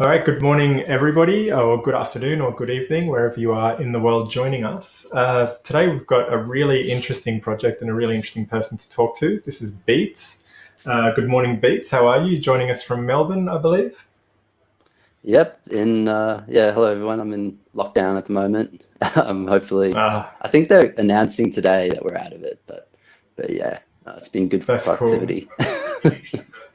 All right, good morning, everybody, or good afternoon, or good evening, wherever you are in the world joining us. Today, we've got a really interesting project and a really interesting person to talk to. This is Beets. Good morning, Beets. How are you? Joining us from Melbourne, I believe. Yep, yeah, hello everyone. I'm in lockdown at the moment. Hopefully, Uh, I think they're announcing today that we're out of it, but yeah, it's been good that's cool. productivity.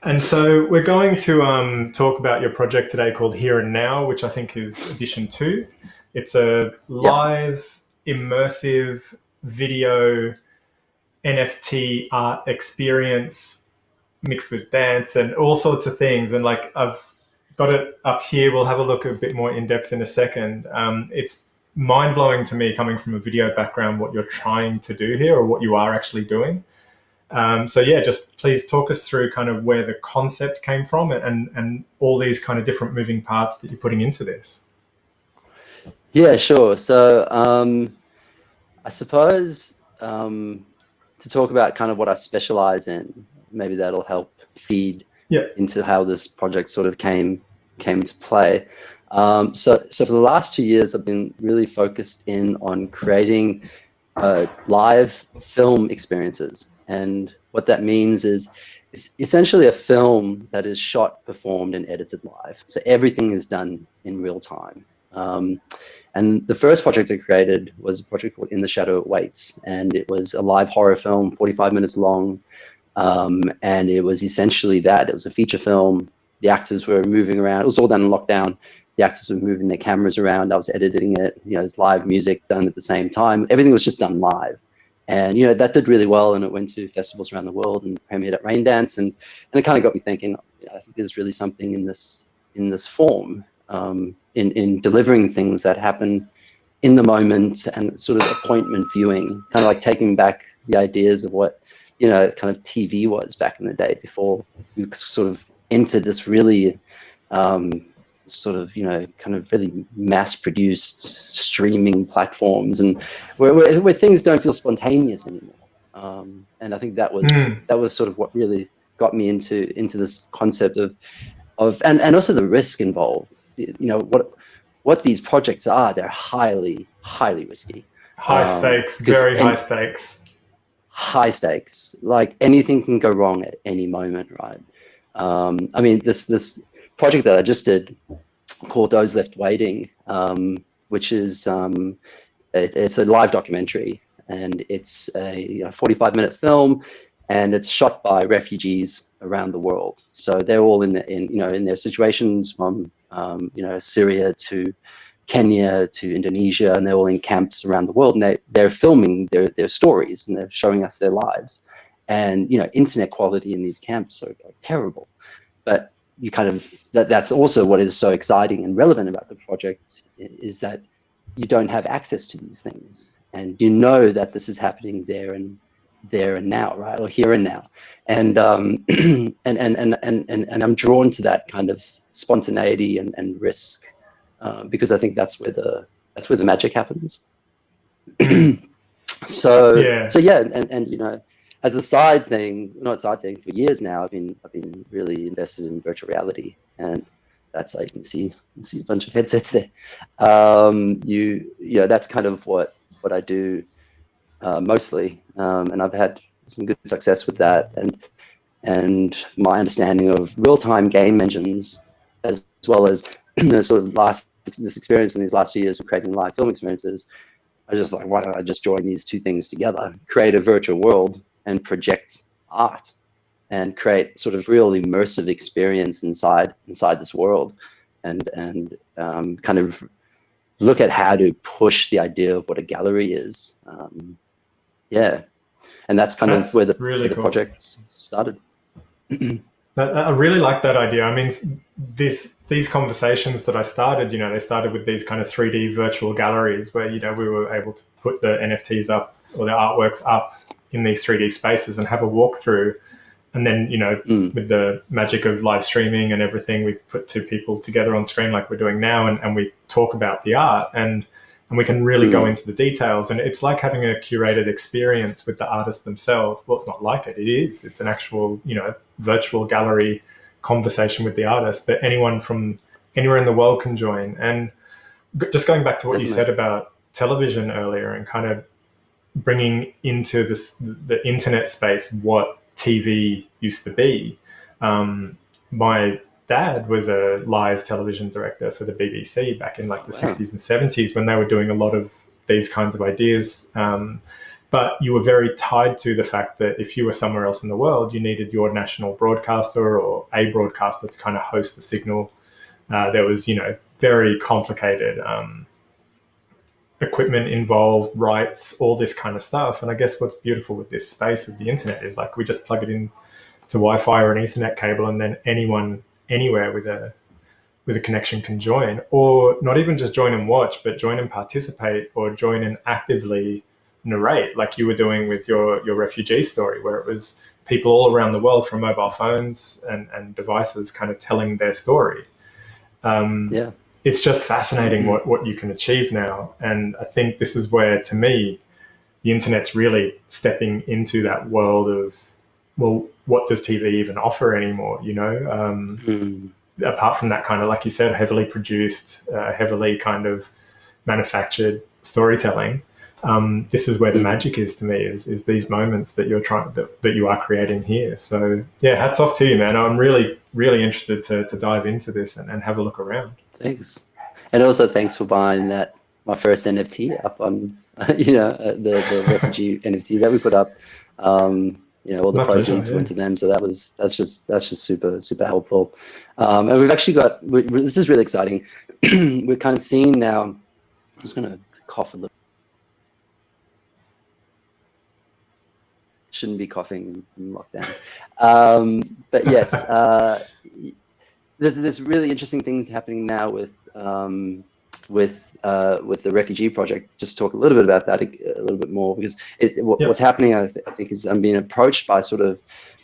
And so we're going to talk about your project today called Here and Now, which I think is edition two. It's a Yep. live, immersive video NFT art experience mixed with dance and all sorts of things. And like I've got it up here. We'll have a look a bit more in depth in a second. It's mind blowing to me coming from a video background what you're trying to do here or what you are actually doing. So yeah, just please talk us through kind of where the concept came from and all these kind of different moving parts that you're putting into this. Yeah, sure. So, I suppose to talk about kind of what I specialize in, maybe that'll help feed Yeah. into how this project sort of came to play. So for the last 2 years, I've been really focused in on creating live film experiences, and what that means is it's essentially a film that is shot, performed, and edited live. So everything is done in real time. And the first project I created was a project called In the Shadow It Waits, and it was a live horror film, 45 minutes long, and it was essentially that. It was a feature film. The actors were moving around. It was all done in lockdown. The actors were moving their cameras around. I was editing it. There's live music done at the same time. Everything was just done live. And that did really well, and it went to festivals around the world and premiered at Raindance, and it kind of got me thinking. I think there's really something in this form, in delivering things that happen in the moment and sort of appointment viewing, kind of like taking back the ideas of what kind of TV was back in the day before we sort of entered this really sort of kind of really mass-produced streaming platforms, and where things don't feel spontaneous anymore. And I think that was Mm. that was sort of what really got me into this concept and also the risk involved. What these projects are, they're highly risky, High stakes, because very high stakes. high stakes. Like anything can go wrong at any moment, right? I mean, this project that I just did called Those Left Waiting, which is it's a live documentary, and it's a 45-minute film, and it's shot by refugees around the world. So they're all in their situations from Syria to Kenya to Indonesia, and they're all in camps around the world, and they're filming their stories, and they're showing us their lives. And internet quality in these camps are terrible, but you kind of that's also what is so exciting and relevant about the project, is that you don't have access to these things, and that this is happening there and now, right, or here and now. And and I'm drawn to that kind of spontaneity and risk, because I think that's where the magic happens. Mm. So Yeah. yeah, and as a side thing, not a side thing, for years now, I've been really invested in virtual reality, and that's how you can see a bunch of headsets there. That's kind of what I do, mostly, and I've had some good success with that, and my understanding of real-time game engines, as well as sort of this experience in these last years of creating live film experiences. I was just like, why don't I just join these two things together, create a virtual world and project art, and create sort of real immersive experience inside this world, and kind of look at how to push the idea of what a gallery is. Yeah, and that's kind of where That's the really where the cool. project started. I really like that idea. I mean, these conversations that I started, they started with these kind of 3D virtual galleries where, we were able to put the NFTs up or the artworks up in these 3D spaces and have a walkthrough. And then, Mm, with the magic of live streaming and everything, we put two people together on screen like we're doing now, and we talk about the art, and we can really go mm, into the details. And it's like having a curated experience with the artists themselves. Well, it's not like it. It is. It's an actual, virtual gallery conversation with the artist. But anyone from anywhere in the world can join. And just going back to what you Definitely. said about television earlier and kind of bringing into the internet space what TV used to be. My dad was a live television director for the BBC back in like the Wow. 60s and 70s when they were doing a lot of these kinds of ideas. But you were very tied to the fact that if you were somewhere else in the world, you needed your national broadcaster or a broadcaster to kind of host the signal. There was, very complicated equipment involved, rights, all this kind of stuff. And I guess what's beautiful with this space of the internet is like we just plug it in to Wi-Fi or an Ethernet cable, and then anyone anywhere with a connection can join, or not even just join and watch, but join and participate, or join and actively narrate, like you were doing with your refugee story, where it was people all around the world from mobile phones and devices kind of telling their story. Yeah. It's just fascinating what you can achieve now. And I think this is where, to me, the internet's really stepping into that world of, well, what does TV even offer anymore? Apart from that kind of, like you said, heavily produced, heavily kind of manufactured storytelling. This is where the magic is to me, is these moments that that you are creating here. So yeah, hats off to you, man. I'm really, really interested to dive into this and have a look around. Thanks. And also thanks for buying my first NFT up on, the refugee NFT that we put up. All the proceeds went to them. So that's just super, super helpful. And we've actually got, this is really exciting. We're kind of seeing now, I'm just going to cough a little. Shouldn't be coughing in lockdown. But yes, there's really interesting things happening now with the refugee project. Just talk a little bit about that a little bit more, because what's happening, I think, is I'm being approached by sort of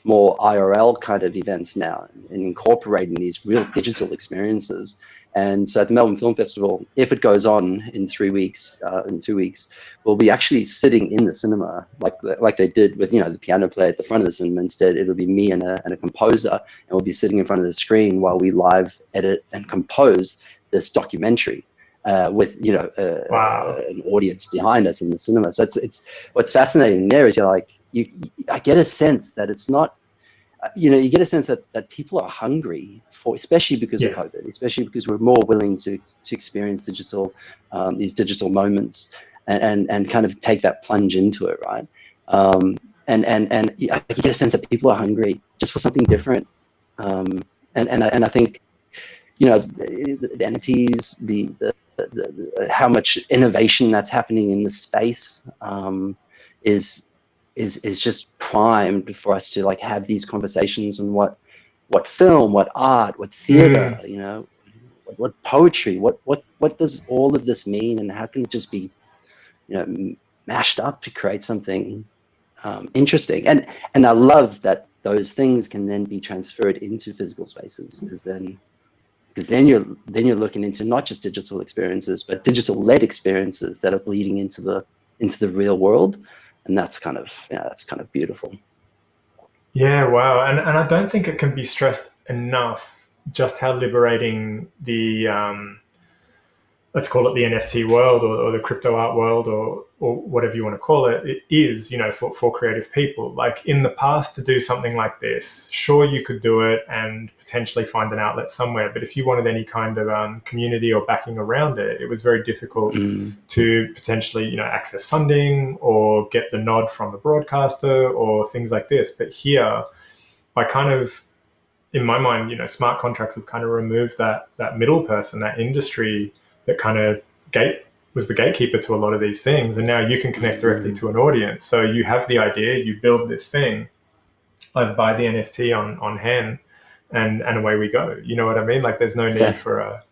more IRL kind of events now, and incorporating these real digital experiences. And so at the Melbourne Film Festival, if it goes on in 3 weeks, in 2 weeks, we'll be actually sitting in the cinema like they did with the piano player at the front of the cinema. Instead, it'll be me and a composer, and we'll be sitting in front of the screen while we live edit and compose this documentary with an audience behind us in the cinema. So it's what's fascinating there is I get a sense that it's not. You get a sense that people are hungry for, especially because of COVID, especially because we're more willing to experience these digital moments and kind of take that plunge into it, right? And you get a sense that people are hungry just for something different. And I think, the entities, the how much innovation that's happening in the space is just primed for us to have these conversations on what film, what art, what theater, what poetry, what does all of this mean, and how can it just be mashed up to create something interesting. And I love that those things can then be transferred into physical spaces, because then you're looking into not just digital experiences, but digital led experiences that are bleeding into the real world. And that's kind of beautiful. Yeah, wow. And I don't think it can be stressed enough just how liberating the let's call it the NFT world, or the crypto art world, or whatever you want to call it, it is, for creative people. Like in the past, to do something like this, sure, you could do it and potentially find an outlet somewhere. But if you wanted any kind of community or backing around it, it was very difficult to potentially, access funding or get the nod from a broadcaster or things like this. But here, by kind of, in my mind, smart contracts have kind of removed that middle person, that industry that kind of was the gatekeeper to a lot of these things. And now you can connect directly to an audience. So you have the idea, you build this thing, I buy the NFT on hand, and away we go. You know what I mean? Like there's no need for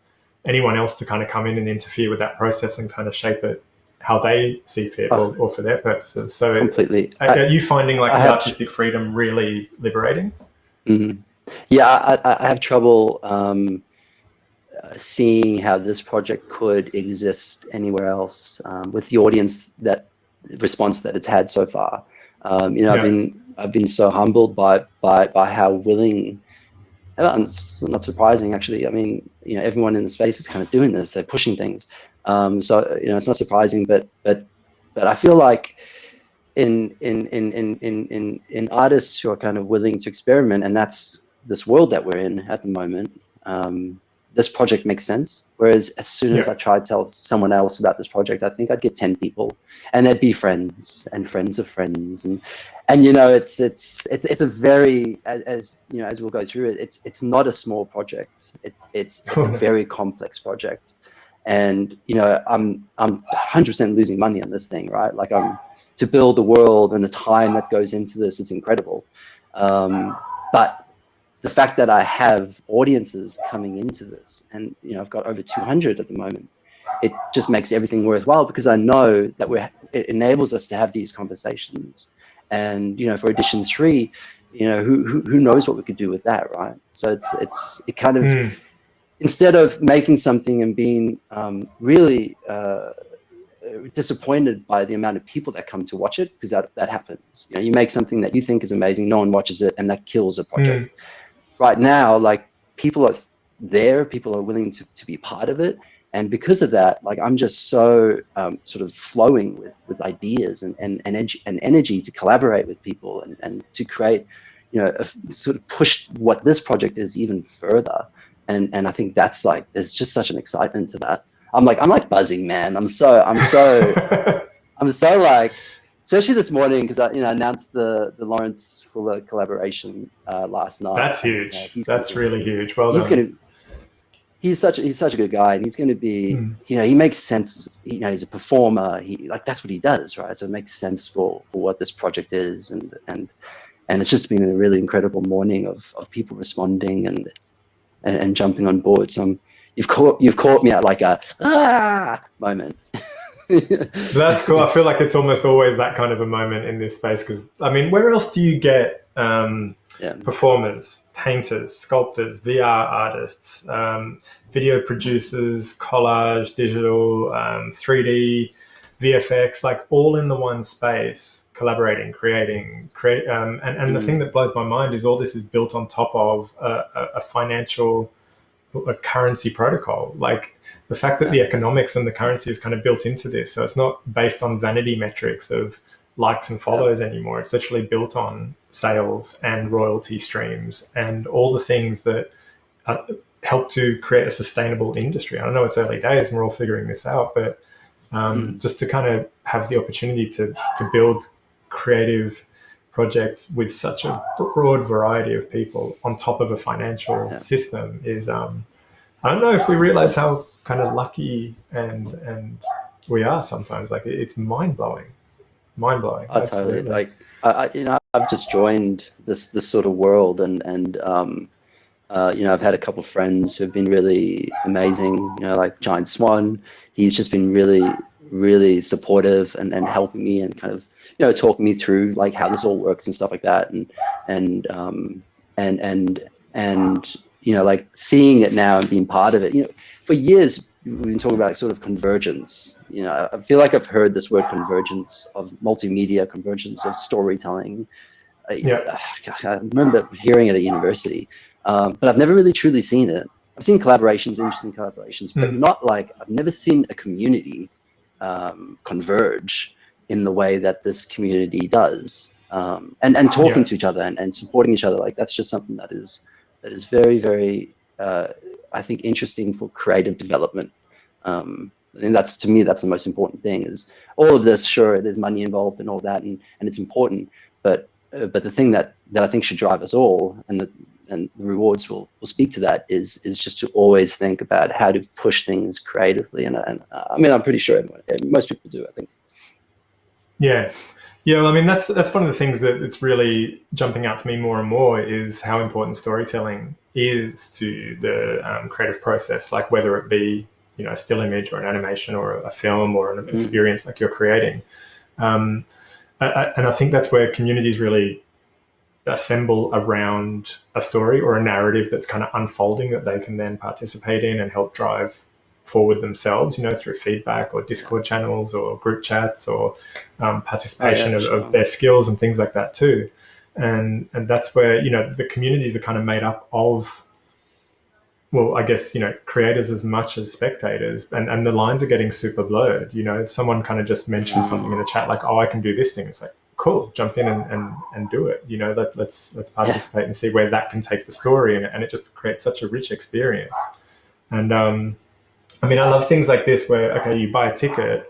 anyone else to kind of come in and interfere with that process and kind of shape it how they see fit or for their purposes. So completely. Are you finding the artistic freedom really liberating? Yeah, I have trouble seeing how this project could exist anywhere else with the audience response that it's had so far. I've been so humbled by how willing It's not surprising, actually. I mean, everyone in the space is kind of doing this. They're pushing things. So it's not surprising, but I feel like in artists who are kind of willing to experiment, and that's this world that we're in at the moment. This project makes sense. Whereas as soon as I try to tell someone else about this project, I think I'd get 10 people, and they'd be friends and friends of friends, and it's a very, as we'll go through it, it's not a small project. It's a very complex project, and I'm 100% losing money on this thing, right? Like, to build the world and the time that goes into this, it's incredible. But the fact that I have audiences coming into this, and I've got over 200 at the moment, it just makes everything worthwhile, because I know that it enables us to have these conversations. And for edition 3, who knows what we could do with that, right? So it kind of, instead of making something and being really disappointed by the amount of people that come to watch it, because that happens. You make something that you think is amazing, no one watches it, and that kills a project. Right now, like, people are there, people are willing to be part of it, and because of that, like, I'm just so sort of flowing with ideas and energy to collaborate with people and to create, sort of push what this project is even further. And I think that's like, there's just such an excitement to that. I'm like buzzing, man. I'm so like, especially this morning, because I announced the Laurence Fuller collaboration last night. That's huge. That's really huge. Well done. He's such a good guy, and he's going to be, he makes sense. He's a performer. That's what he does, right? So it makes sense for what this project is, and it's just been a really incredible morning of people responding and jumping on board. So you've caught me at like a moment. That's cool. I feel like it's almost always that kind of a moment in this space, because I mean, where else do you get performers, painters, sculptors, VR artists, video producers, collage, digital, 3D, VFX, like, all in the one space, collaborating, creating, and the thing that blows my mind is all this is built on top of a financial, a currency protocol. Like, the fact that the economics and the currency is kind of built into this, so it's not based on vanity metrics of likes and follows anymore. It's literally built on sales and royalty streams and all the things that help to create a sustainable industry. I don't know, it's early days and we're all figuring this out, but just to kind of have the opportunity to build creative projects with such a broad variety of people on top of a financial system is, I don't know if we realize how kind of lucky and we are sometimes. Like, it's mind-blowing. Oh, totally. Like, I've just joined this sort of world, and I've had a couple of friends who've been really amazing. Like Giant Swan, he's just been really, really supportive and helping me and kind of talking me through like how this all works and stuff like that, and like seeing it now and being part of it. For years we've been talking about sort of convergence. I feel like I've heard this word convergence of multimedia, convergence of storytelling. I remember hearing it at university, but I've never really truly seen it. I've seen collaborations, interesting collaborations, but not like, I've never seen a community converge in the way that this community does, and talking to each other and supporting each other. Like, that's just something that is very, very I think interesting for creative development. And that's, to me, that's the most important thing. Is all of this, sure, there's money involved and all that, and it's important, but the thing that I think should drive us all, and the rewards will speak to that, is just to always think about how to push things creatively. And I mean, I'm pretty sure most people do, I think. Yeah. Well, I mean, that's one of the things that it's really jumping out to me more and more, is how important storytelling is to the creative process. Like, whether it be a still image or an animation or a film or an experience like you're creating, and I think that's where communities really assemble around a story or a narrative that's kind of unfolding, that they can then participate in and help drive forward themselves, through feedback or Discord channels or group chats or participation of their skills and things like that too. And that's where, the communities are kind of made up of well, I guess, creators as much as spectators, and the lines are getting super blurred. Someone kind of just mentioned something in the chat like, oh, I can do this thing. It's like, cool, jump in and do it. Let's participate and see where that can take the story, and it just creates such a rich experience. And I mean, I love things like this where, okay, you buy a ticket,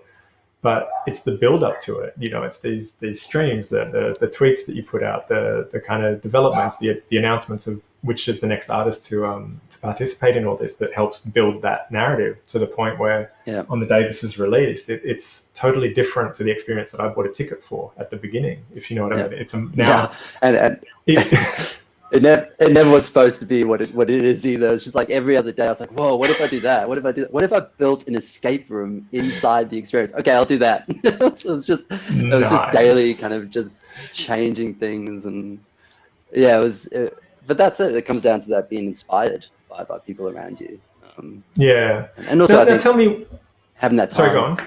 but it's the build up to it. It's these streams, the tweets that you put out, the kind of developments, the announcements of which is the next artist to participate in all this, that helps build that narrative to the point where on the day this is released, it's totally different to the experience that I bought a ticket for at the beginning, if you know what I mean. It's now and it never was supposed to be what it is either. It's just like every other day I was like, whoa, what if I do that? What if I do that? What if I built an escape room inside the experience? Okay, I'll do that. It was just daily kind of just changing things. And yeah, but that's it. It comes down to that being inspired by people around you. And also now tell me, having that time. Sorry, go on.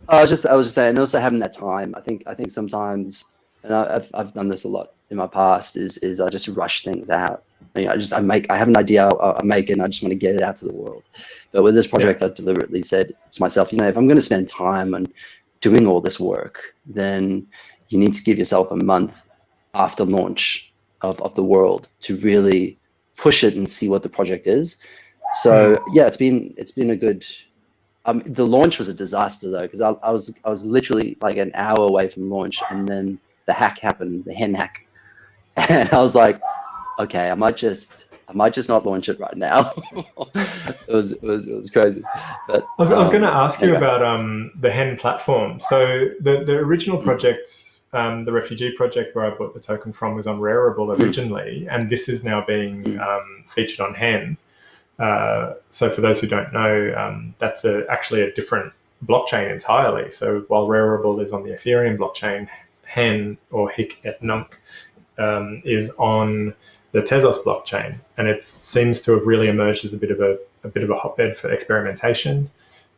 I was just saying, and also having that time. I think sometimes, and I've done this a lot in my past, is I just rush things out. I have an idea, I make it, and I just want to get it out to the world. But with this project, I deliberately said to myself, if I'm going to spend time on doing all this work, then you need to give yourself a month after launch of the world to really push it and see what the project is. So yeah, it's been a good. The launch was a disaster though, because I was literally like an hour away from launch, and then the hack happened, the hen hack. And I was like, okay, I might just not launch it right now. it was crazy. But I was going to ask you about the hen platform. So the original project, the refugee project where I bought the token from, was on Rarible originally, and this is now being featured on hen. So for those who don't know, that's actually a different blockchain entirely. So while Rarible is on the Ethereum blockchain, hen, or Hic et Nunc, is on the Tezos blockchain, and it seems to have really emerged as a bit of a hotbed for experimentation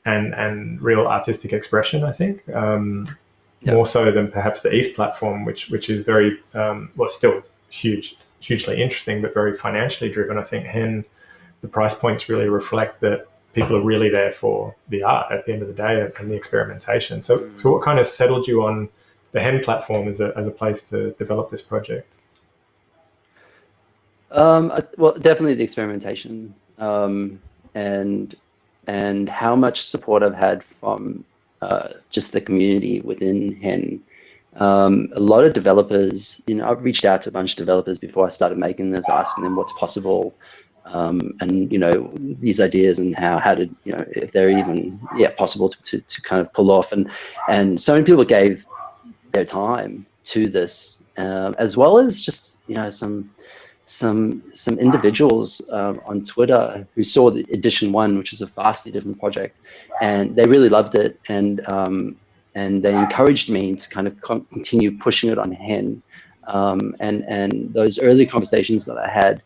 and real artistic expression. I think more so than perhaps the ETH platform, which is very still hugely interesting, but very financially driven. I think hen, the price points really reflect that people are really there for the art at the end of the day and the experimentation. So what kind of settled you on the hen platform as a place to develop this project? Well, definitely the experimentation, and how much support I've had from just the community within hen. A lot of developers, I've reached out to a bunch of developers before I started making this, asking them what's possible, and these ideas and how to, if they're even possible to kind of pull off, and so many people gave their time to this, as well as just some individuals on Twitter who saw the edition 1, which is a vastly different project, and they really loved it, and they encouraged me to kind of continue pushing it on hen, and those early conversations that I had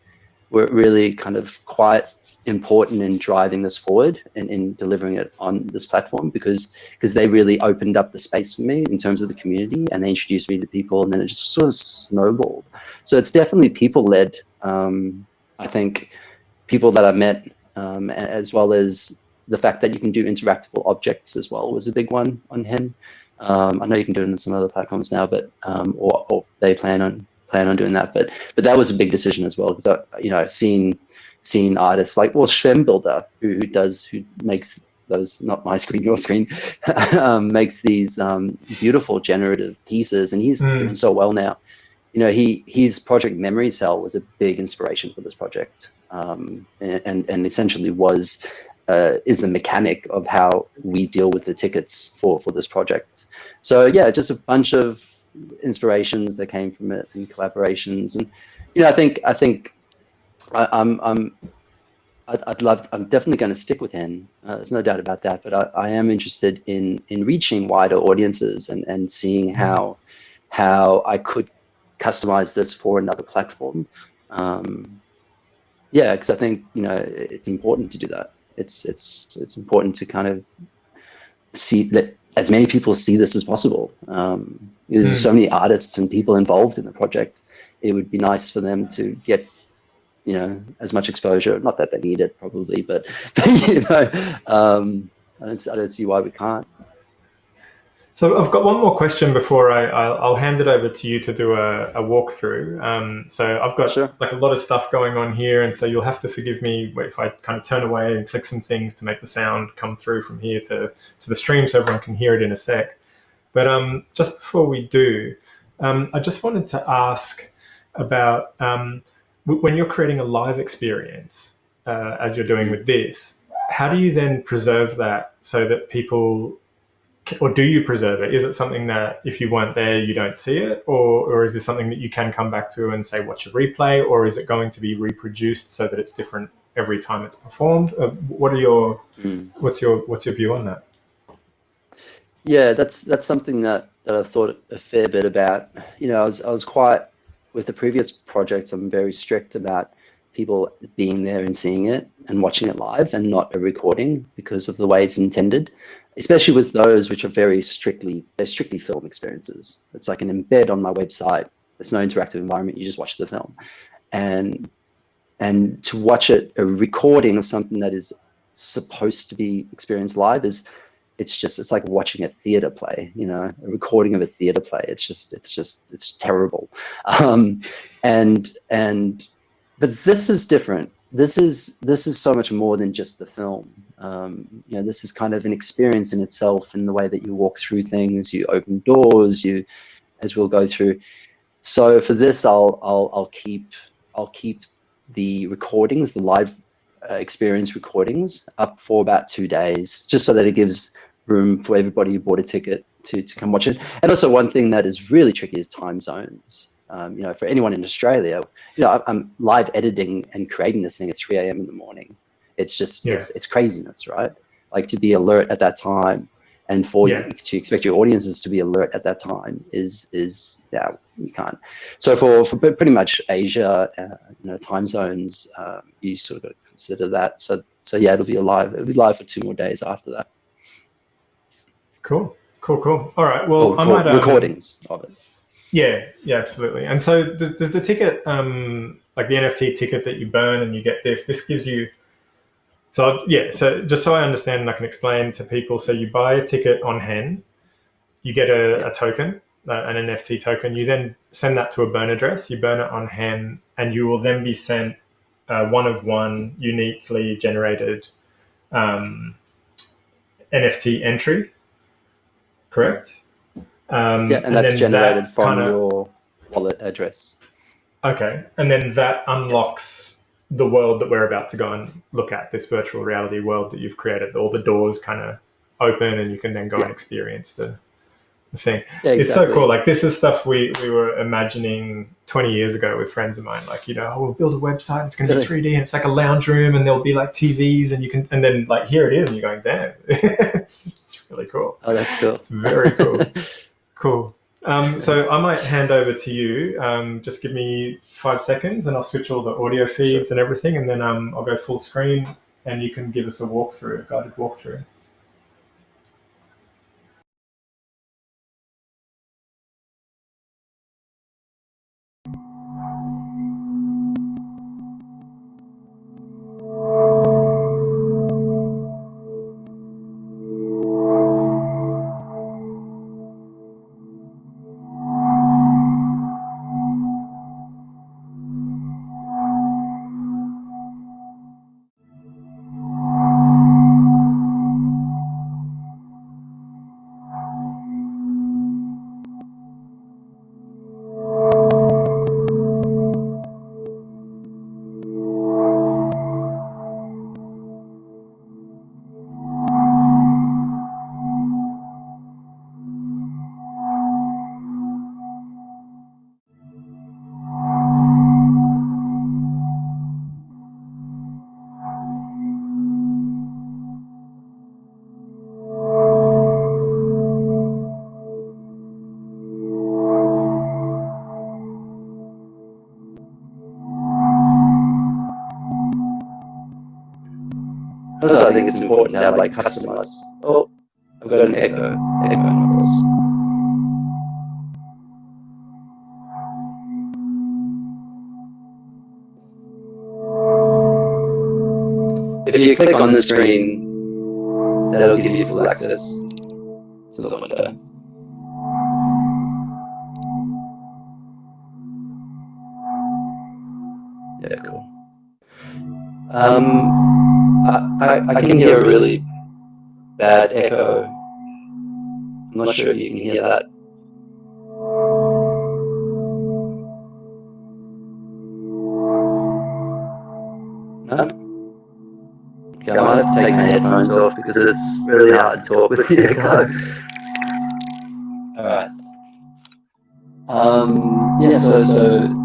were really kind of quite important in driving this forward and in delivering it on this platform, because they really opened up the space for me in terms of the community, and they introduced me to people, and then it just sort of snowballed. So it's definitely people-led. I think people that I met, as well as the fact that you can do interactable objects as well, was a big one on hen. I know you can do it on some other platforms now, but or they plan on doing that. But that was a big decision as well, because seen artists like Sven Builder, who makes those, not my screen, your screen, makes these beautiful generative pieces, and he's doing so well now. His project Memory Cell was a big inspiration for this project, and essentially is the mechanic of how we deal with the tickets for this project. So yeah, just a bunch of inspirations that came from it and collaborations, and I think I'm definitely going to stick with hen. There's no doubt about that. But I am interested in reaching wider audiences and seeing how I could customize this for another platform. Because I think it's important to do that. It's important to kind of see that as many people see this as possible. There's so many artists and people involved in the project. It would be nice for them to get as much exposure. Not that they need it probably, but I don't see why we can't. So I've got one more question before I'll hand it over to you to do a walkthrough. So I've got Sure. like a lot of stuff going on here, and so you'll have to forgive me if I kind of turn away and click some things to make the sound come through from here to the stream so everyone can hear it in a sec. But just before we do, I just wanted to ask about when you're creating a live experience, as you're doing with this, how do you then preserve that so that people, or do you preserve it? Is it something that if you weren't there, you don't see it? Or is this something that you can come back to and say, watch a replay? Or is it going to be reproduced so that it's different every time it's performed? What's your view on that? Yeah, that's something that I've thought a fair bit about. I was quite, with the previous projects, I'm very strict about people being there and seeing it and watching it live and not a recording because of the way it's intended, especially with those which are they're strictly film experiences. It's like an embed on my website. There's no interactive environment. You just watch the film. And to watch a recording of something that is supposed to be experienced live it's like watching a theater play, a recording of a theater play. It's terrible. But this is different. This is so much more than just the film. This is kind of an experience in itself in the way that you walk through things, you open doors, as we'll go through. So for this, I'll keep the recordings, the live experience recordings, up for about 2 days, just so that it gives room for everybody who bought a ticket to come watch it. And also, one thing that is really tricky is time zones. For anyone in Australia, I'm live editing and creating this thing at 3 a.m. in the morning. It's just it's craziness, right? Like, to be alert at that time, and for you to expect your audiences to be alert at that time is you can't. So for pretty much Asia, time zones, you sort of got to consider that. So yeah, it'll be live for 2 more days after that. Cool. All right. Well, I might recordings of it. Yeah, absolutely. And so does the ticket, like the NFT ticket that you burn and you get this gives you. So just so I understand and I can explain to people, so you buy a ticket on hand, you get a token, an NFT token. You then send that to a burn address. You burn it on hand, and you will then be sent one of one uniquely generated NFT entry. Correct? And that's generated from your wallet address. Okay, and then that unlocks the world that we're about to go and look at, this virtual reality world that you've created. All the doors kind of open, and you can then go and experience the thing. Yeah, exactly. It's so cool. Like, this is stuff we were imagining 20 years ago with friends of mine. Like, we'll build a website, it's going to be 3D, and it's like a lounge room, and there'll be like TVs, and then like, here it is, and you're going, damn, it's really cool. Oh, that's cool. It's very cool. Cool. So I might hand over to you. Just give me 5 seconds, and I'll switch all the audio feeds and everything, and then I'll go full screen, and you can give us a guided walkthrough. Also, I think it's important to have like customers. Oh, I've got an echo noise. you click on the screen, that'll give you full access to the window. Yeah, cool. I can hear a really bad echo. I'm not sure if you can hear that. No? Okay, I might have to take my headphones off because it's really hard to talk with the echo. Alright. Yeah,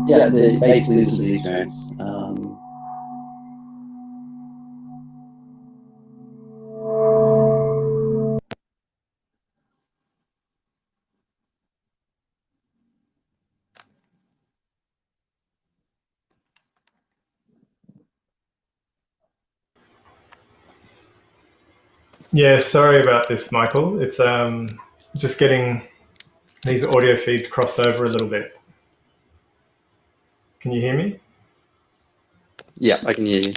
yeah, basically this is the experience. Yeah, sorry about this, Michael. It's just getting these audio feeds crossed over a little bit. Can you hear me? Yeah, I can hear you.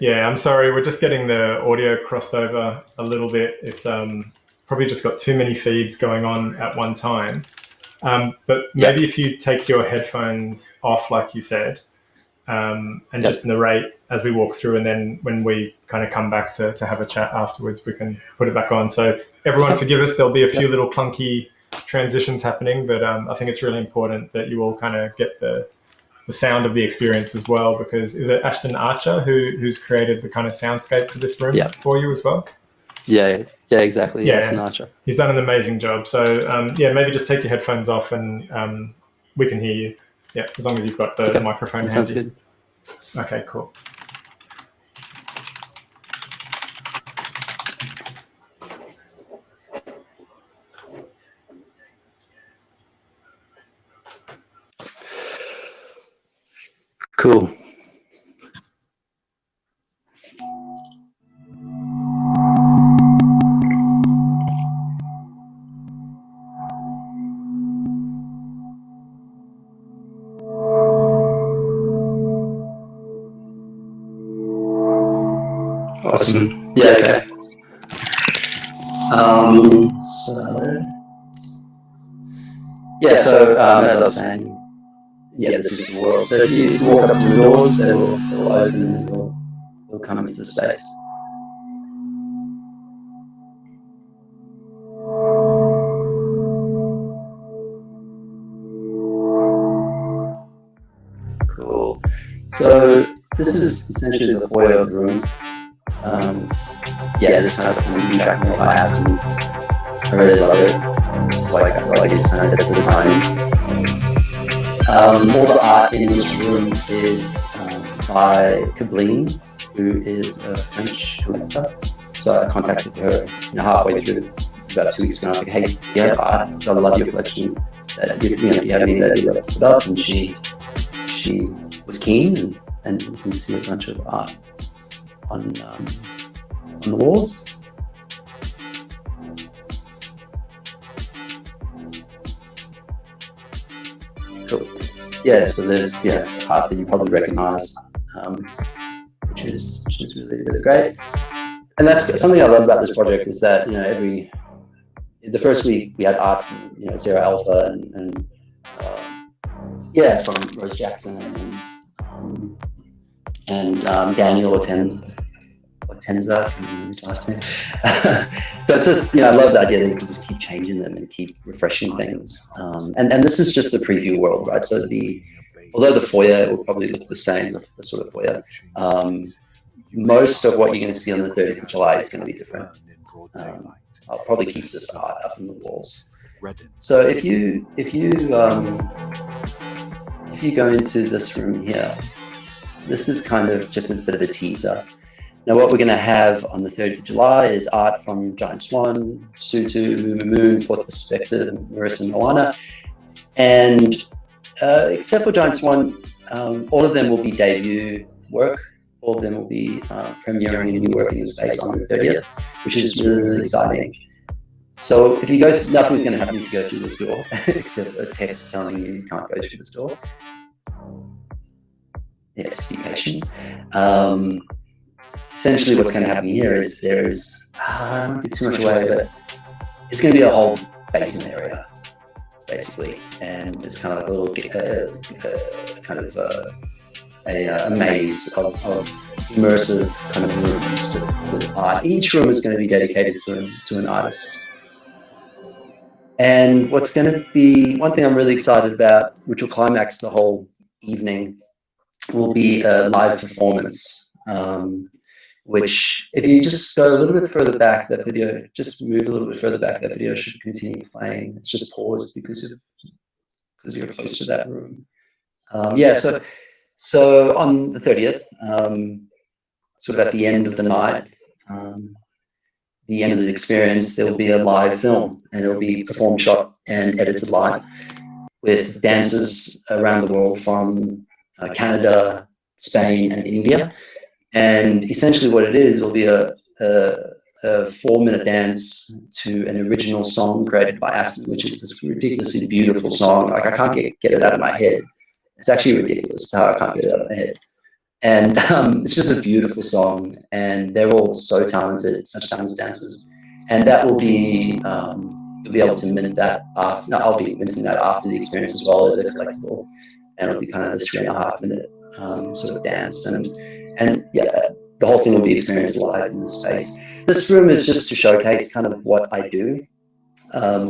Yeah, I'm sorry. We're just getting the audio crossed over a little bit. It's probably just got too many feeds going on at one time. But maybe if you take your headphones off, like you said, and just narrate as we walk through, and then when we kind of come back to have a chat afterwards, we can put it back on. So everyone forgive us, there'll be a few little clunky transitions happening, but I think it's really important that you all kind of get the sound of the experience as well, because is it Aston Archer who's created the kind of soundscape for this room for you as well? Yeah, exactly. Yeah, Aston Archer. He's done an amazing job. So maybe just take your headphones off and we can hear you. Yeah, as long as you've got the microphone handy. Sounds good. Okay, cool. Cool. Awesome. Yeah, okay. So as I was saying, this is the world. So if you walk up to the doors, they'll open and they'll come into the space. Cool. So this is essentially the foyer of the room. This kind of movie tracking what I have, and I really love it. Just like I feel like it kind of sets the tone. All the art in this room is by Kathleen, who is a French collector. So I contacted her halfway through, about 2 weeks ago, and I was like, hey, yeah, I love your collection. Do you have any that you like to put up? And she was keen, and you can see a bunch of art on the walls. Cool. Yeah, so there's art that you probably recognize, which is really, really great. And that's something I love about this project, is that the first week we had art from Zero Alpha and from Rose Jackson and Daniel Tenza, his last name. So it's just, I love the idea that you can just keep changing them and keep refreshing things. And this is just the preview world, right? So although the foyer will probably look the same, the sort of foyer, most of what you're going to see on the 30th of July is going to be different. I'll probably keep this art up on the walls. So if you go into this room here, this is kind of just a bit of a teaser. Now, what we're going to have on the 30th of July is art from Giant Swan, Sutu, Mumu Moon, Fourth Perspective, and Marissa Noanna. And except for Giant Swan, all of them will be debut work. All of them will be premiering a new work in the space on the 30th, which is really, really exciting. So if you go, nothing's going to happen if you go through this door, except a text telling you can't go through this door. Yeah, just be patient. essentially what's going to happen here is I don't give too much away, but it's going to be a whole basement area, basically, and it's kind of like a little a maze of immersive kind of rooms with art. Each room is going to be dedicated to an artist. And what's going to be one thing I'm really excited about, which will climax the whole evening, will be a live performance. Which, if you just go a little bit further back, that video, just move a little bit further back, that video should continue playing. It's just paused because you're close to that room. So on the 30th, sort of at the end of the night, the end of the experience, there will be a live film, and it will be performed, shot, and edited live with dancers around the world from Canada, Spain, and India. And essentially what it is will be a 4-minute dance to an original song created by Aston, which is this ridiculously beautiful song. Like, I can't get it out of my head. It's actually ridiculous how I can't get it out of my head. And it's just a beautiful song, and they're all so talented, such talented dancers. And that will be, you'll be able to mint that after, no, I'll be minting that after the experience as well as a collectible. And it'll be kind of the 3.5-minute sort of dance. And yeah, the whole thing will be experienced live in the space. This room is just to showcase kind of what I do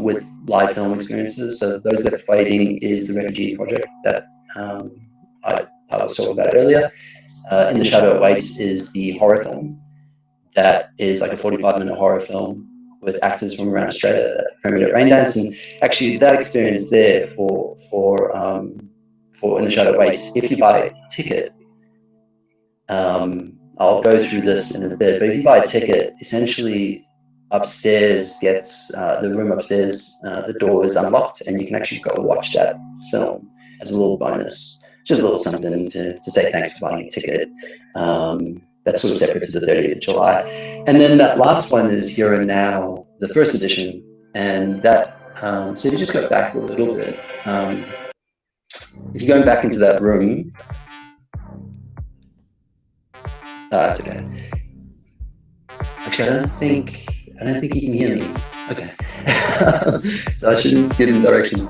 with live film experiences. So those that waiting is the refugee project that I was talking about earlier. In the Shadow Awaits is the horror film that is like a 45-minute horror film with actors from around Australia that premiered at Raindance. And actually that experience there for In the Shadow Awaits, if you buy a ticket, I'll go through this in a bit, but if you buy a ticket, essentially upstairs gets, the room upstairs, the door is unlocked and you can actually go watch that film as a little bonus, just a little something to say thanks for buying a ticket. That's sort of separate to the 30th of July. And then that last one is Here and Now, the first edition. And that, so if you just go back a little bit, if you're going back into that room, it's okay. Actually, I don't think you can hear me. Okay. So I shouldn't give them directions.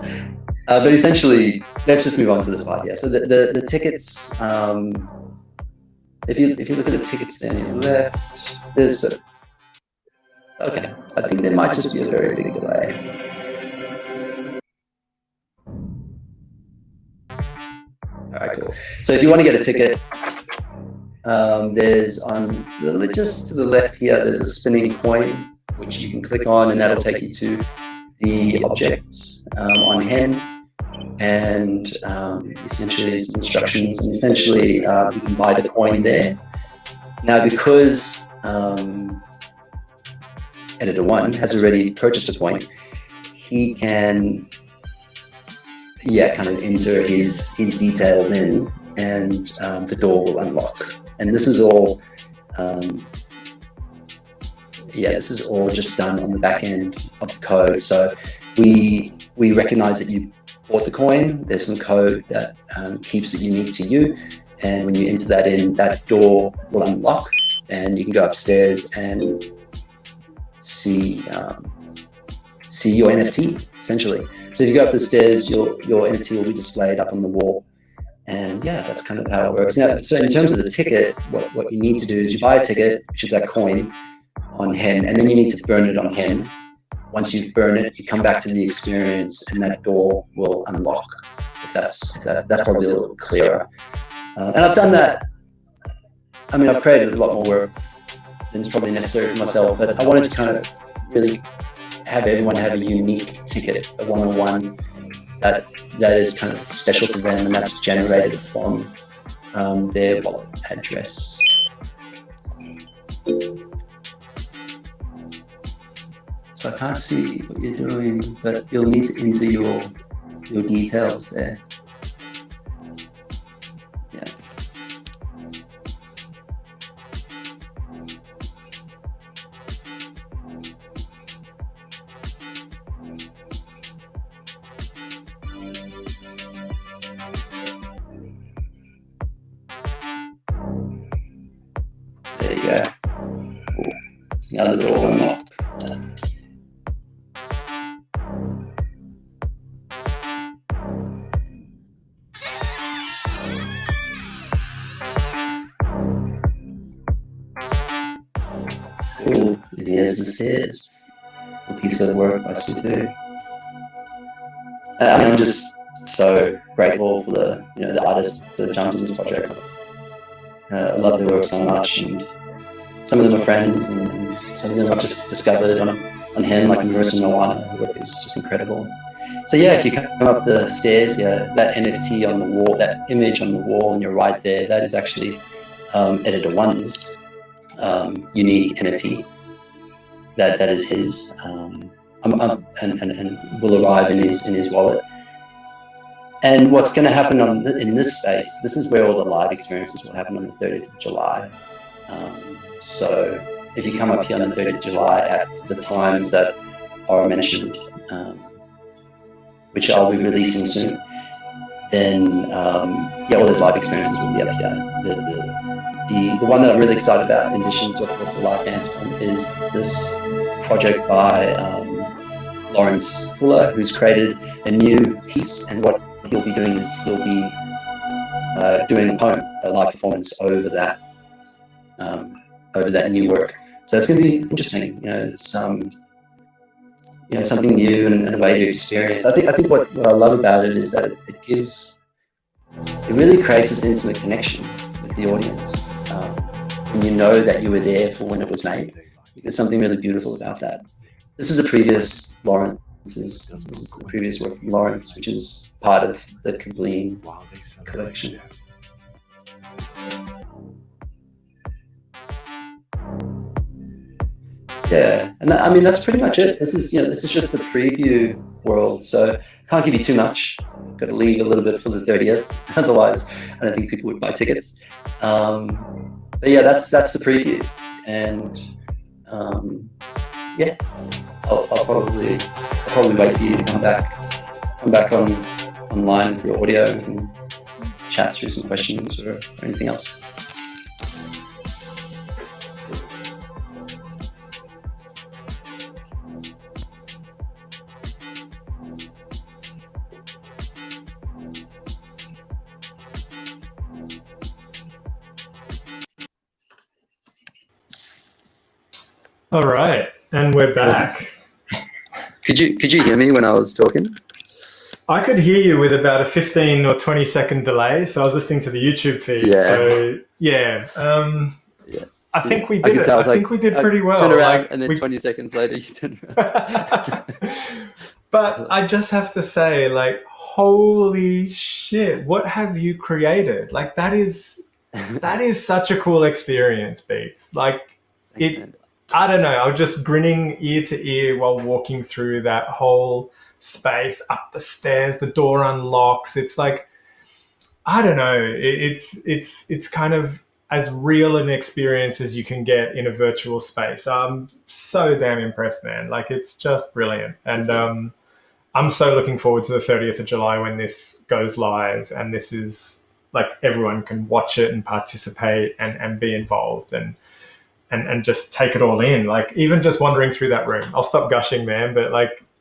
But essentially, let's just move on to this part here. So the tickets, if you look at the tickets down here left, there's a, okay, I think there might just be a very big delay. All right, cool. So if you want to get a ticket, there's on just to the left here, there's a spinning coin which you can click on, and that'll take you to the objects on hand, and essentially some instructions, and essentially you can buy the coin there. Now, because Editor 1 has already purchased a coin, he can kind of enter his details in, and the door will unlock. And this is all, this is all just done on the back end of the code. So we recognize that you bought the coin. There's some code that keeps it unique to you, and when you enter that in, that door will unlock, and you can go upstairs and see your NFT essentially. So if you go up the stairs, your NFT will be displayed up on the wall. And yeah, that's kind of how it works. Now, so in terms of the ticket, what you need to do is you buy a ticket, which is that coin on hen, and then you need to burn it on hen. Once you burn it, you come back to the experience, and that door will unlock. If that's probably a little bit clearer. And I've done that. I mean, I've created a lot more work than is probably necessary for myself, but I wanted to kind of really have everyone have a unique ticket, a one-on-one that is kind of special to them, and that's generated from their wallet address. So I can't see what you're doing, but you'll need to enter your details there. Yeah. There There you go. Cool. Now the door will unlock. Cool. And here's the stairs. A piece of work by Sutu. I'm just so grateful for the artists that have jumped into this project. I love their work so much, and some of them are friends, and some of them I've just discovered on him, like Marissa Noanna. Her work is just incredible. So yeah, if you come up the stairs, that NFT on the wall, that image on the wall, and you're right there, that is actually Editor One's unique NFT. That is his, and will arrive in his wallet. And what's going to happen in this space, this is where all the live experiences will happen on the 30th of July. So if you come up here on the 30th of July at the times that are mentioned, which I'll be releasing soon, then all those live experiences will be up here. The one that I'm really excited about, in addition to, of course, the live dance one, is this project by Laurence Fuller, who's created a new piece, and what he'll be doing is he'll be doing a poem, a live performance over that new work. So it's going to be interesting. It's something new and a way to experience. I think what I love about it is that it really creates this intimate connection with the audience, and you know that you were there for when it was made. There's something really beautiful about that. This is a previous Laurence. This is the previous work from Laurence, which is part of the Kableen collection. Yeah, and I mean that's pretty much it. This is just the preview world, so can't give you too much. Got to leave a little bit for the 30th, otherwise I don't think people would buy tickets. But yeah, that's the preview, and yeah, I'll probably wait for you to come back online through audio and chat through some questions or anything else. All right, and we're back. Could you hear me when I was talking? I could hear you with about a 15 or 20 second delay, so I was listening to the YouTube feed. Yeah. So yeah, I think we did it. I think we did pretty well. Turn around, and then 20 seconds later, you turn around. But I just have to say, holy shit! What have you created? That is such a cool experience, Beets. I don't know. I was just grinning ear to ear while walking through that whole space, up the stairs, the door unlocks. It's I don't know. It's kind of as real an experience as you can get in a virtual space. I'm so damn impressed, man. It's just brilliant. And I'm so looking forward to the 30th of July when this goes live, and this is everyone can watch it and participate and be involved and just take it all in. Even just wandering through that room, I'll stop gushing, man, but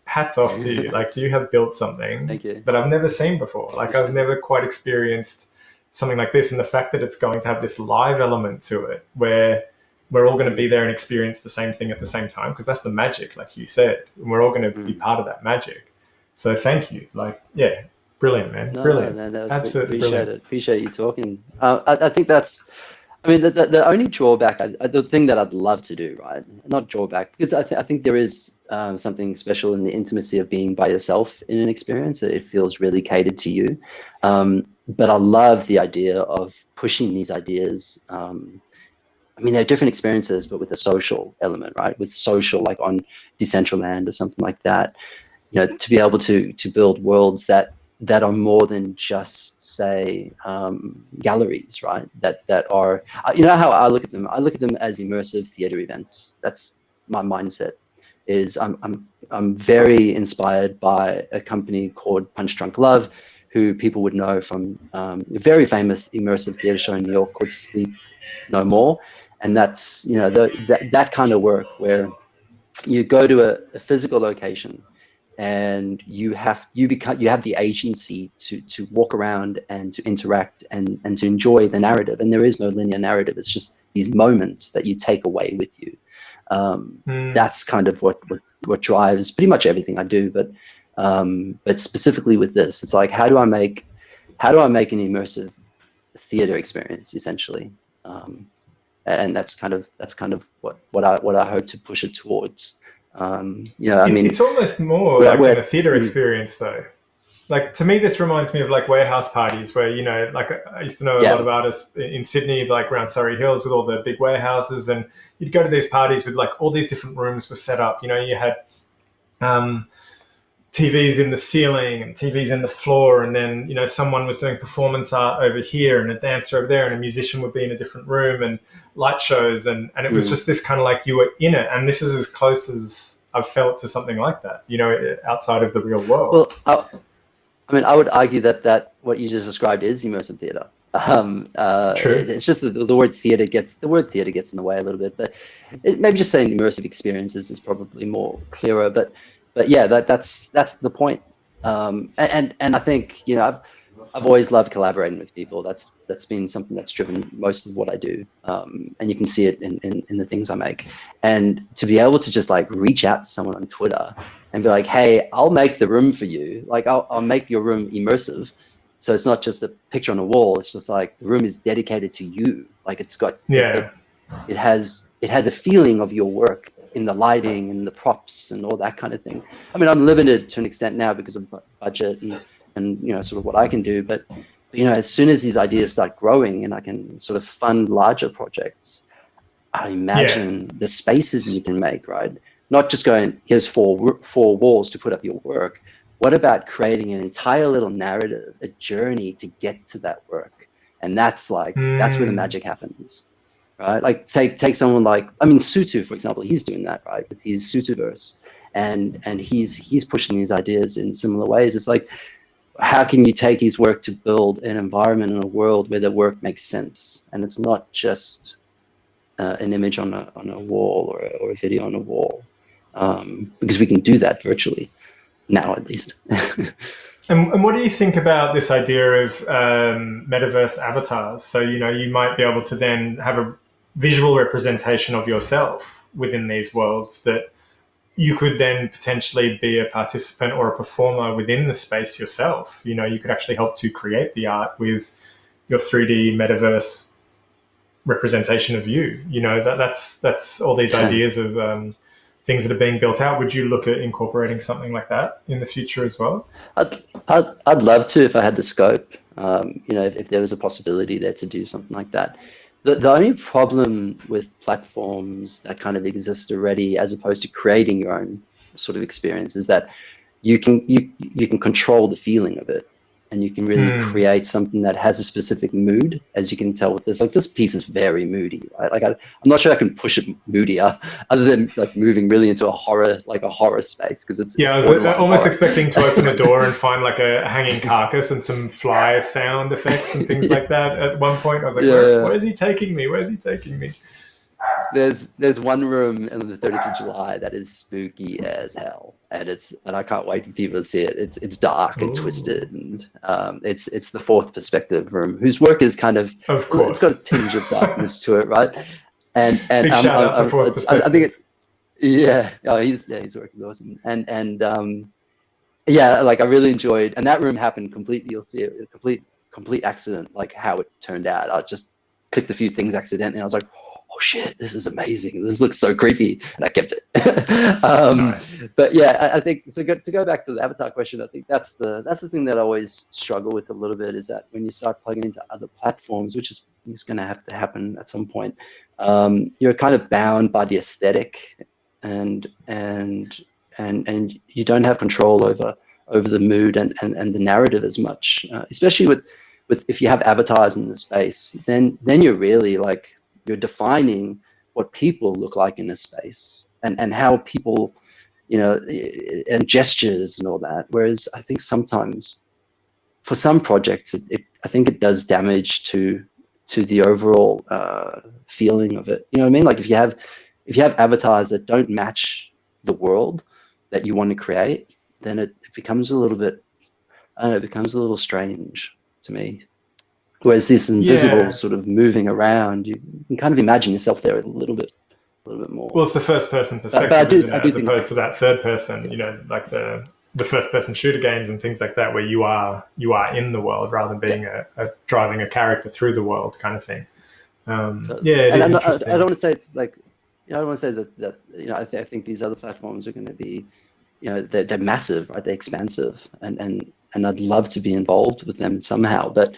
hats off to you. You have built something that I've never seen before. I've never quite experienced something like this, and the fact that it's going to have this live element to it where we're all going to be there and experience the same thing at the same time, because that's the magic, like you said, and we're all going to be part of that magic. So thank you. Yeah, brilliant, man. Brilliant. No, absolutely appreciate brilliant. it. Appreciate you talking. I think that's, the only drawback, the thing that I'd love to do, right? Not drawback, because I think there is something special in the intimacy of being by yourself in an experience. That it feels really catered to you. But I love the idea of pushing these ideas. They're different experiences, but with a social element, right? With social, on Decentraland or something like that. To be able to build worlds that are more than just, say, galleries, right? That are, how I look at them. I look at them as immersive theater events. That's my mindset. Is I'm very inspired by a company called Punch Drunk Love, who people would know from a very famous immersive theater show in New York called Sleep No More. And that's, you know, that kind of work where you go to a physical location and you have the agency to walk around and to interact and to enjoy the narrative. And there is no linear narrative. It's just these moments that you take away with you. That's kind of what drives pretty much everything I do. But specifically with this, it's like, how do I make an immersive theater experience, essentially? And that's kind of what I hope to push it towards. Yeah, I mean, it's almost more like than a theater experience, though. Like, to me, this reminds me of like warehouse parties where, you know, like I used to know a lot of artists in Sydney, like around Surrey Hills with all the big warehouses, and you'd go to these parties with like all these different rooms were set up. You know, you had TVs in the ceiling and TVs in the floor, and then, you know, someone was doing performance art over here and a dancer over there and a musician would be in a different room, and light shows, and it was just this kind of like you were in it. And this is as close as I've felt to something like that, you know, outside of the real world. Well, I mean, I would argue that what you just described is immersive theater. True. It's just the word theater gets in the way a little bit, but maybe just saying immersive experiences is probably more clearer. But yeah, that's the point. And I think, you know, I've always loved collaborating with people. That's been something that's driven most of what I do. And you can see it in the things I make. And to be able to just like reach out to someone on Twitter and be like, hey, I'll make the room for you. Like I'll make your room immersive. So it's not just a picture on a wall. It's just like the room is dedicated to you. Like it's got, it has a feeling of your work in the lighting and the props and all that kind of thing. I mean, I'm limited to an extent now because of budget and you know, sort of what I can do. But you know, as soon as these ideas start growing and I can sort of fund larger projects, I imagine the spaces you can make, right? Not just going, here's four walls to put up your work. What about creating an entire little narrative, a journey to get to that work? And that's like, that's where the magic happens, right? Like take someone like, I mean, Sutu, for example, he's doing that, right? With his Sutuverse, and he's pushing these ideas in similar ways. It's like, how can you take his work to build an environment and a world where the work makes sense, and it's not just an image on a wall or a video on a wall, because we can do that virtually now, at least. And what do you think about this idea of metaverse avatars? So, you know, you might be able to then have a visual representation of yourself within these worlds that you could then potentially be a participant or a performer within the space yourself. You know, you could actually help to create the art with your 3D metaverse representation of you. You know, that's all these ideas of things that are being built out. Would you look at incorporating something like that in the future as well? I'd love to, if I had the scope. You know, if there was a possibility there to do something like that. The only problem with platforms that kind of exist already, as opposed to creating your own sort of experience, is that you can control the feeling of it, and you can really create something that has a specific mood. As you can tell with this, like this piece is very moody, right? Like I'm not sure I can push it moodier, other than like moving really into a horror space, because it's I was almost expecting to open the door and find like a hanging carcass and some fly sound effects and things like that. At one point, I was like, where is he taking me? Where's he taking me? There's one room on the 30th of July that is spooky as hell, and I can't wait for people to see it. It's dark and twisted, and it's the fourth perspective room, whose work is kind of course, it's got a tinge of darkness to it, right? And big shout out to fourth perspective. I think his work is awesome, and like I really enjoyed, and that room happened completely. You'll see it, a complete accident, like how it turned out. I just clicked a few things accidentally, and I was like, oh shit, this is amazing. This looks so creepy. And I kept it. Nice. But yeah, I think, so to go back to the avatar question, I think that's the thing that I always struggle with a little bit, is that when you start plugging into other platforms, which is going to have to happen at some point, you're kind of bound by the aesthetic, and you don't have control over the mood and the narrative as much, especially with if you have avatars in the space, then you're really like, you're defining what people look like in a space, and how people, you know, and gestures and all that. Whereas I think sometimes for some projects, I think it does damage to to the overall feeling of it. You know what I mean? Like if you have avatars that don't match the world that you want to create, then it becomes a little bit, I don't know, it becomes a little strange to me. Whereas this invisible sort of moving around, you can kind of imagine yourself there a little bit more. Well, it's the first person perspective, isn't it? As opposed to that third person, you know, like the first person shooter games and things like that, where you are in the world rather than being a driving a character through the world kind of thing. It is interesting. I don't want to say it's like, I don't want to say that I think these other platforms are going to be, they're massive, right? They're expansive, and I'd love to be involved with them somehow. But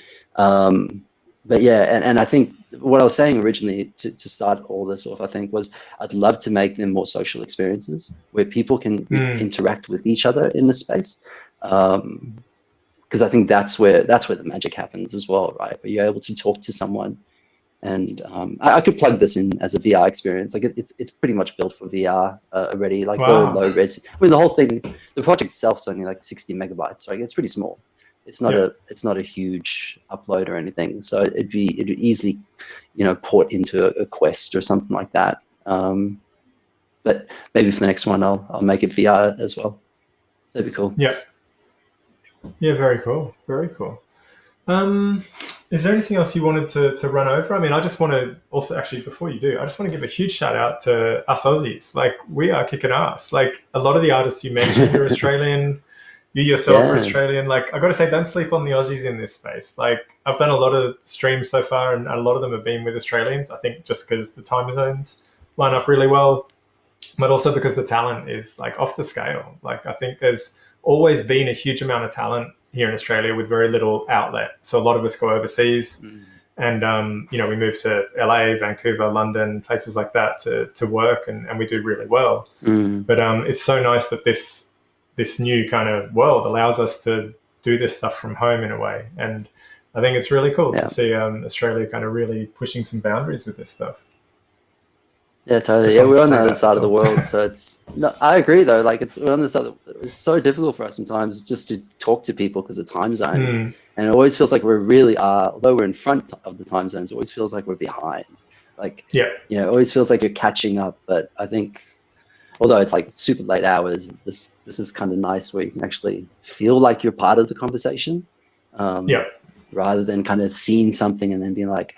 yeah, and I think what I was saying originally to start all this off, I think, was I'd love to make them more social experiences where people can interact with each other in the space. Because I think that's where the magic happens as well, right? Where you're able to talk to someone. And I could plug this in as a VR experience. Like it's pretty much built for VR already. Like very low res. I mean, the whole thing, the project itself is only like 60 megabytes. Right, it's pretty small. It's not a huge upload or anything. So it'd easily, port into a Quest or something like that. But maybe for the next one, I'll make it VR as well. That'd be cool. Yeah. Yeah. Very cool. Very cool. Is there anything else you wanted to run over? I mean, I just want to also, actually, before you do, I just want to give a huge shout out to us Aussies. Like, we are kicking ass. Like, a lot of the artists you mentioned are Australian. You yourself are Australian. Like, I got to say, don't sleep on the Aussies in this space. Like, I've done a lot of streams so far, and a lot of them have been with Australians. I think just because the time zones line up really well, but also because the talent is like off the scale. Like, I think there's always been a huge amount of talent here in Australia with very little outlet. So a lot of us go overseas and, we move to LA, Vancouver, London, places like that to work, and we do really well. But it's so nice that this new kind of world allows us to do this stuff from home in a way. And I think it's really cool to see Australia kind of really pushing some boundaries with this stuff. Yeah, totally. Yeah, we're on the other side of the world, so it's. No, I agree though. Like we're on the side. It's so difficult for us sometimes just to talk to people because of time zones, and it always feels like we really are. Although we're in front of the time zones, it always feels like we're behind. Like it always feels like you're catching up. But I think, although it's like super late hours, this is kind of nice where you can actually feel like you're part of the conversation, rather than kind of seeing something and then being like.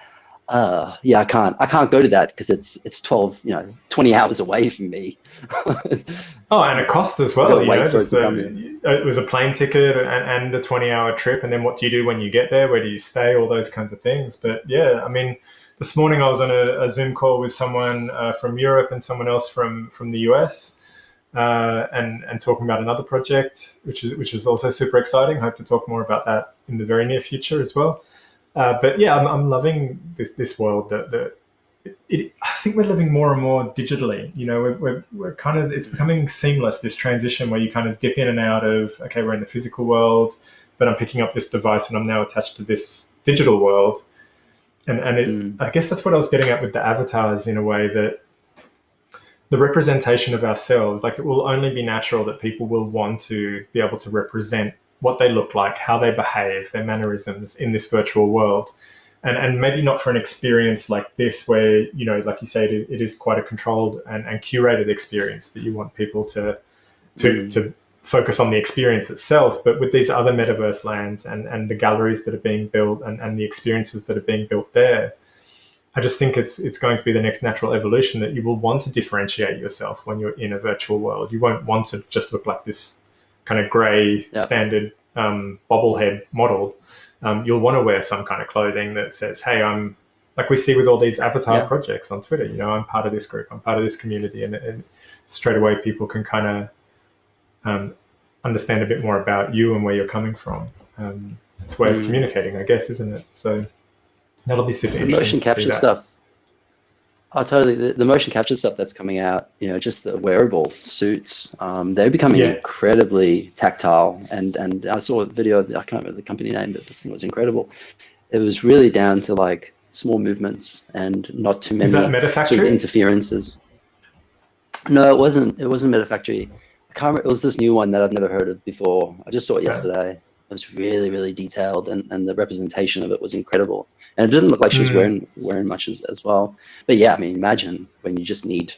I can't go to that because it's 20 hours away from me. And it costs as well. It was a plane ticket and a 20-hour trip, and then what do you do when you get there? Where do you stay? All those kinds of things. But yeah, I mean, this morning I was on a Zoom call with someone from Europe and someone else from the US, and talking about another project, which is also super exciting. Hope to talk more about that in the very near future as well. But yeah, I'm loving this world. I think we're living more and more digitally. We're kind of, it's becoming seamless, this transition where you kind of dip in and out of, okay, we're in the physical world, but I'm picking up this device and I'm now attached to this digital world. And I guess that's what I was getting at with the avatars, in a way, that the representation of ourselves, like, it will only be natural that people will want to be able to represent what they look like, how they behave, their mannerisms in this virtual world. And maybe not for an experience like this where, like you say, it is quite a controlled and curated experience that you want people to focus on the experience itself. But with these other metaverse lands and the galleries that are being built and the experiences that are being built there, I just think it's going to be the next natural evolution, that you will want to differentiate yourself when you're in a virtual world. You won't want to just look like this kind of grey standard bobblehead model. You'll want to wear some kind of clothing that says, hey, I'm, like we see with all these avatar projects on Twitter, I'm part of this group, I'm part of this community, and straight away people can kind of understand a bit more about you and where you're coming from. It's a way of communicating, I guess, isn't it? So that'll be super interesting. Motion capture stuff. Oh, totally. The motion capture stuff that's coming out, just the wearable suits, they're becoming incredibly tactile. And I saw a video, I can't remember the company name, but this thing was incredible. It was really down to like small movements and not too many sort of interferences. No, it wasn't. It wasn't Metafactory. I can't remember. It was this new one that I've never heard of before. I just saw it yesterday. It was really, really detailed, and the representation of it was incredible. And it didn't look like she was wearing much as well. But yeah, I mean, imagine when you just need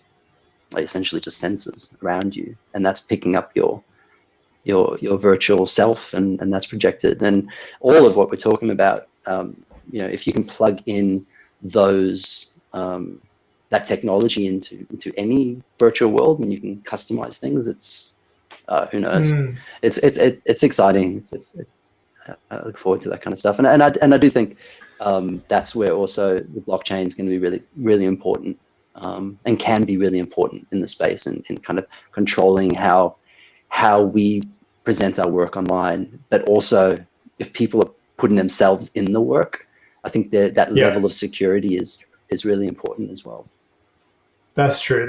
like essentially just sensors around you, and that's picking up your virtual self, and that's projected. And all of what we're talking about, if you can plug in those that technology into any virtual world, and you can customize things, it's who knows? It's exciting. I look forward to that kind of stuff, and I do think that's where also the blockchain is going to be really, really important, and can be really important in the space, and kind of controlling how we present our work online. But also, if people are putting themselves in the work, I think that level of security is really important as well. That's true.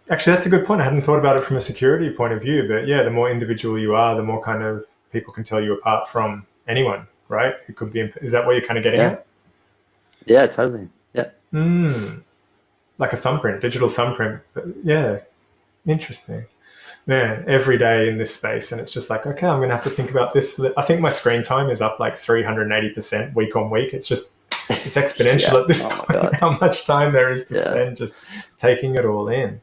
Actually, that's a good point. I hadn't thought about it from a security point of view, but yeah, the more individual you are, the more kind of people can tell you apart from anyone, right? Who could be, is that what you're kind of getting at? Yeah, totally. Yeah. Like a thumbprint, digital thumbprint. But yeah, interesting. Man, every day in this space, and it's just like, okay, I'm going to have to think about this. I think my screen time is up like 380% week on week. It's exponential at this point, how much time there is to spend just taking it all in.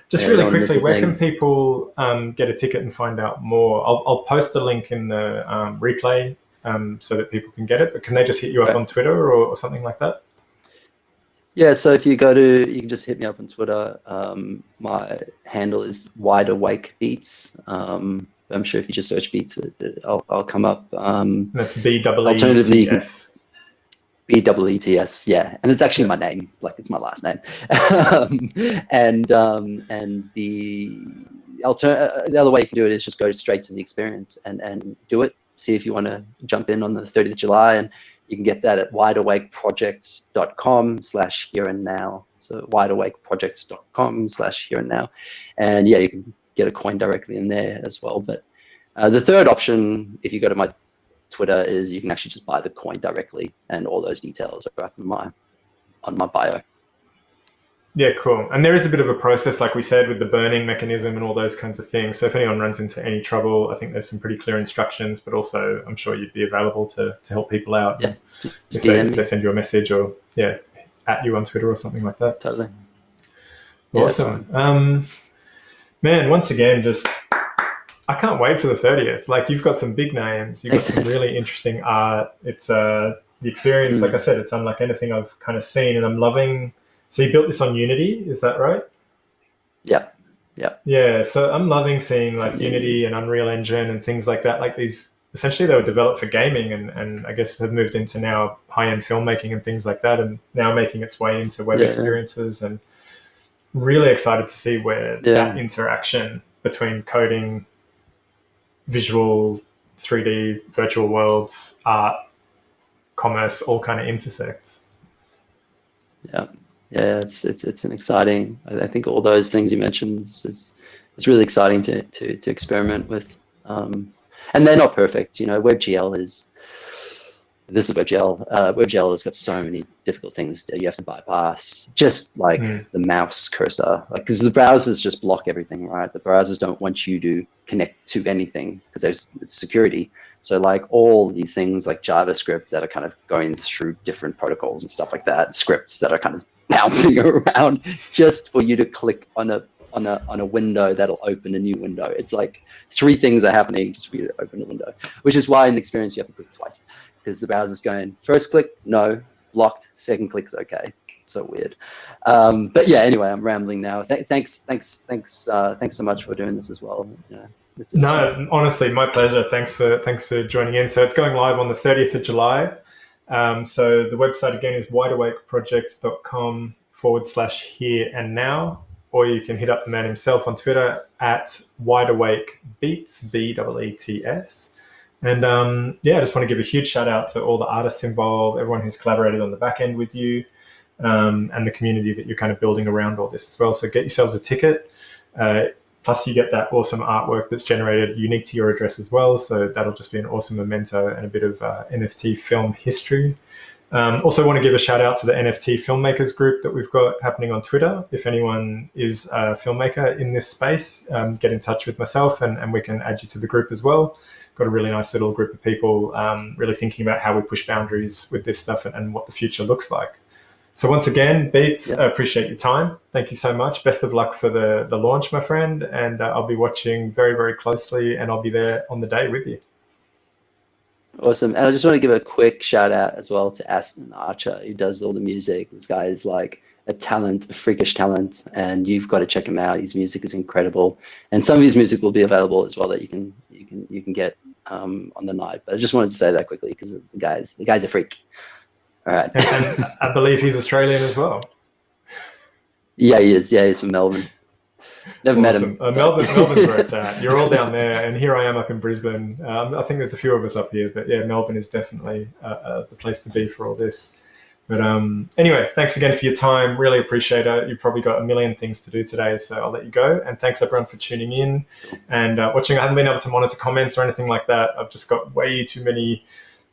Just really quickly, where can people get a ticket and find out more? I'll post the link in the replay so that people can get it, but can they just hit you up on Twitter or something like that? Yeah, so if you you can just hit me up on Twitter. My handle is Wide Awake Beets. I'm sure if you just search Beets, I'll come up. That's B-E-E-T-S. B-E-E-T-S, yeah, and it's actually my name, like it's my last name. And the other way you can do it is just go straight to the experience and do it. See if you want to jump in on the 30th of July, and you can get that at wideawakeprojects.com/here-and-now. So wideawakeprojects.com/here-and-now, and yeah, you can get a coin directly in there as well. But the third option, if you go to my Twitter, is you can actually just buy the coin directly, and all those details are up on my bio. Yeah, cool. And there is a bit of a process, like we said, with the burning mechanism and all those kinds of things. So if anyone runs into any trouble, I think there's some pretty clear instructions, but also I'm sure you'd be available to help people out. Yeah. If they send you a message or, at you on Twitter or something like that. Totally. Awesome. Man, once again, I can't wait for the 30th. Like, you've got some big names. You've got some really interesting art. It's the experience, like I said, it's unlike anything I've kind of seen, and I'm loving. So you built this on Unity, is that right? Yeah. Yeah, so I'm loving seeing like Unity and Unreal Engine and things like that. Like these, essentially they were developed for gaming and I guess have moved into now high-end filmmaking and things like that, and now making its way into web experiences, and really excited to see where that interaction between coding, visual, 3D, virtual worlds, art, commerce, all kind of intersects. Yeah, it's an exciting. I think all those things you mentioned is really exciting to experiment with, and they're not perfect. WebGL is. This is WebGL. WebGL has got so many difficult things that you have to bypass, just like the mouse cursor, because the browsers just block everything, right? The browsers don't want you to connect to anything because there's security. So like all these things like JavaScript that are kind of going through different protocols and stuff like that, scripts that are kind of bouncing around just for you to click on a window that'll open a new window. It's like 3 things are happening just for you to open a window, which is why in Experience you have to click twice, because the browser's going first click, no, blocked, second click's okay. So weird. But yeah, anyway, I'm rambling now. Thanks so much for doing this as well. It's no, honestly, my pleasure. Thanks for joining in. So it's going live on the 30th of July. So the website again is wideawakeprojects.com/here-and-now, or you can hit up the man himself on Twitter at wideawakebeets, B-E-E-T-S. And I just want to give a huge shout out to all the artists involved, everyone who's collaborated on the back end with you, and the community that you're kind of building around all this as well. So get yourselves a ticket. Plus you get that awesome artwork that's generated unique to your address as well. So that'll just be an awesome memento and a bit of NFT film history. Also want to give a shout out to the NFT filmmakers group that we've got happening on Twitter. If anyone is a filmmaker in this space, get in touch with myself and we can add you to the group as well. Got a really nice little group of people really thinking about how we push boundaries with this stuff and what the future looks like. So once again, Beets, I appreciate your time. Thank you so much. Best of luck for the launch, my friend. And I'll be watching very, very closely, and I'll be there on the day with you. Awesome. And I just want to give a quick shout out as well to Aston Archer, who does all the music. This guy is like a talent, a freakish talent, and you've got to check him out. His music is incredible. And some of his music will be available as well that you can get on the night. But I just wanted to say that quickly because the guy's a freak. All right. And I believe he's Australian as well. Yeah, he is. Yeah, he's from Melbourne. Never met him. Melbourne's where it's at. You're all down there, and here I am up in Brisbane. I think there's a few of us up here, but yeah, Melbourne is definitely the place to be for all this. But anyway, thanks again for your time. Really appreciate it. You've probably got a million things to do today, so I'll let you go. And thanks everyone for tuning in and watching. I haven't been able to monitor comments or anything like that. I've just got way too many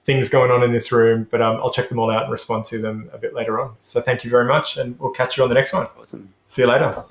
things going on in this room, but I'll check them all out and respond to them a bit later on. So thank you very much, and we'll catch you on the next one. Awesome. See you later.